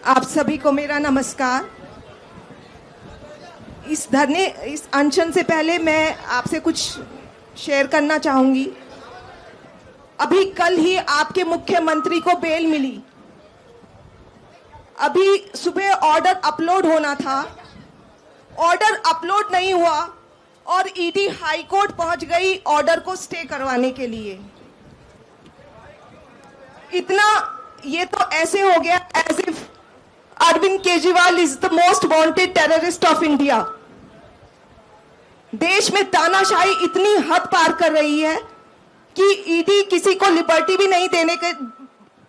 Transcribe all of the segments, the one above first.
आप सभी को मेरा नमस्कार। इस अनशन से पहले मैं आपसे कुछ शेयर करना चाहूंगी। अभी कल ही आपके मुख्यमंत्री को बेल मिली। अभी सुबह ऑर्डर अपलोड होना था, ऑर्डर अपलोड नहीं हुआ और ईडी हाई कोर्ट पहुंच गई ऑर्डर को स्टे करवाने के लिए। इतना ये तो ऐसे हो गया as if Arvind Kejriwal is the most wanted terrorist of India. देश में तानाशाही इतनी हद पार कर रही है कि ईडी किसी को लिबर्टी भी नहीं देने के,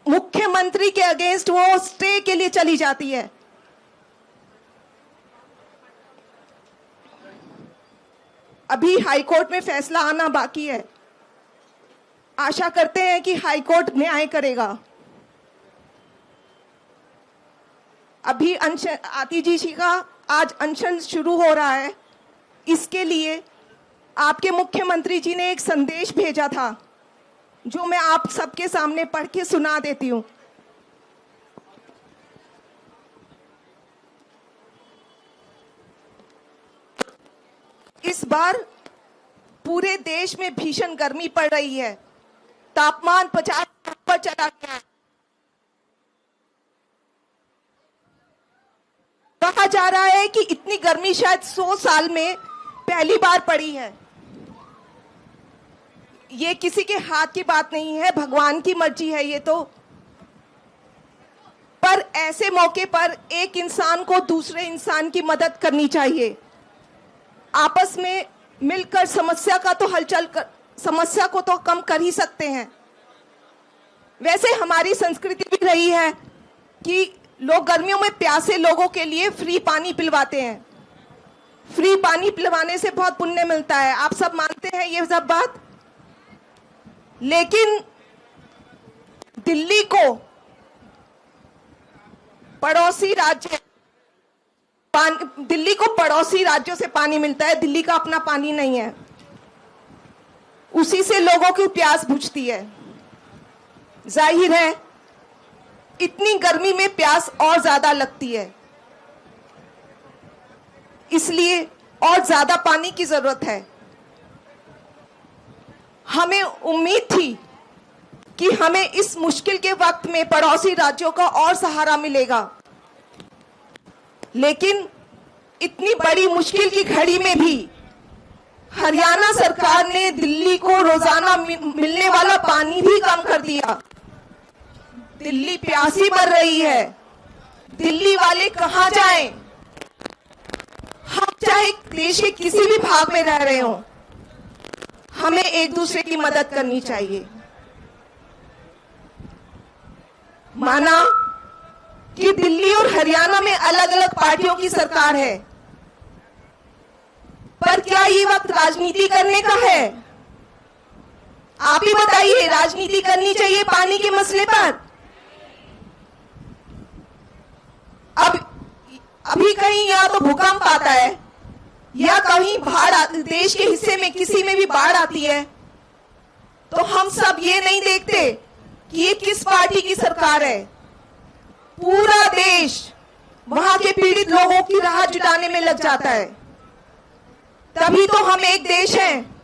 मुख्यमंत्री के अगेंस्ट वो स्टे के लिए चली जाती है। अभी हाईकोर्ट में फैसला आना बाकी है। आशा करते हैं कि हाईकोर्ट न्याय करेगा। अभी आतिजी जी का आज अनशन शुरू हो रहा है। इसके लिए आपके मुख्यमंत्री जी ने एक संदेश भेजा था जो मैं आप सबके सामने पढ़ के सुना देती हूँ। इस बार पूरे देश में भीषण गर्मी पड़ रही है। तापमान 50 पर चला गया है। कहा जा रहा है कि इतनी गर्मी शायद 100 साल में पहली बार पड़ी है। ये किसी के हाथ की बात नहीं है, भगवान की मर्जी है ये तो। पर ऐसे मौके पर एक इंसान को दूसरे इंसान की मदद करनी चाहिए। आपस में मिलकर समस्या को तो कम कर ही सकते हैं। वैसे हमारी संस्कृति भी रही है कि लोग गर्मियों में प्यासे लोगों के लिए फ्री पानी पिलवाते हैं। फ्री पानी पिलवाने से बहुत पुण्य मिलता है, आप सब मानते हैं ये सब बात। लेकिन दिल्ली को पड़ोसी राज्यों से पानी मिलता है, दिल्ली का अपना पानी नहीं है। उसी से लोगों की प्यास बुझती है। जाहिर है इतनी गर्मी में प्यास और ज्यादा लगती है, इसलिए और ज्यादा पानी की जरूरत है। हमें उम्मीद थी कि हमें इस मुश्किल के वक्त में पड़ोसी राज्यों का और सहारा मिलेगा, लेकिन इतनी बड़ी मुश्किल की घड़ी में भी हरियाणा सरकार ने दिल्ली को रोजाना मिलने वाला पानी भी कम कर दिया। दिल्ली प्यासी मर रही है। दिल्ली वाले कहां जाएं? हम चाहे देश के किसी भी भाग में रह रहे हो, हमें एक दूसरे की मदद करनी चाहिए। माना कि दिल्ली और हरियाणा में अलग अलग पार्टियों की सरकार है, पर क्या ये वक्त राजनीति करने का है? आप ही बताइए, राजनीति करनी चाहिए पानी के मसले पर? अभी कहीं या तो भूकंप आता है या कहीं देश के हिस्से में किसी में भी बाढ़ आती है, तो हम सब ये नहीं देखते कि ये किस पार्टी की सरकार है। पूरा देश वहां के पीड़ित लोगों की राह जुटाने में लग जाता है। तभी तो हम एक देश हैं।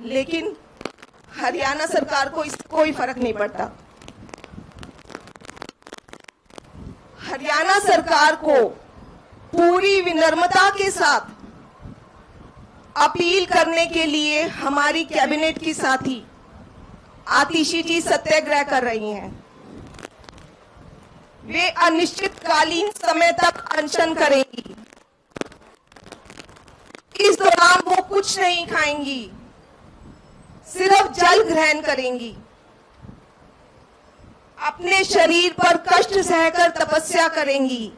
लेकिन हरियाणा सरकार को इससे कोई फर्क नहीं पड़ता। हरियाणा सरकार को पूरी विनम्रता के साथ अपील करने के लिए हमारी कैबिनेट की साथी आतिशी जी सत्याग्रह कर रही हैं। वे अनिश्चितकालीन समय तक अनशन करेंगी। इस दौरान वो कुछ नहीं खाएंगी, सिर्फ जल ग्रहण करेंगी। अपने शरीर पर कष्ट सहकर तपस्या करेंगी।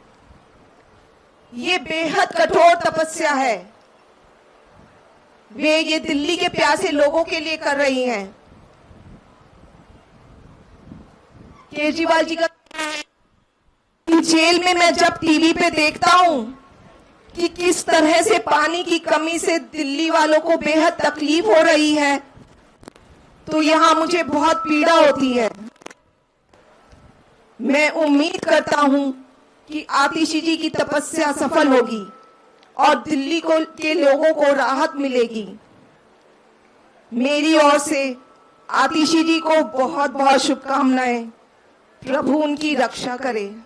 ये बेहद कठोर तपस्या है। वे ये दिल्ली के प्यासे लोगों के लिए कर रही हैं। केजरीवाल जी का जेल में मैं जब टीवी पे देखता हूं कि किस तरह से पानी की कमी से दिल्ली वालों को बेहद तकलीफ हो रही है, तो यहाँ मुझे बहुत पीड़ा होती है। मैं उम्मीद करता हूं कि आतिशी जी की तपस्या सफल होगी और दिल्ली के लोगों को राहत मिलेगी। मेरी ओर से आतिशी जी को बहुत बहुत शुभकामनाएं। प्रभु उनकी रक्षा करे।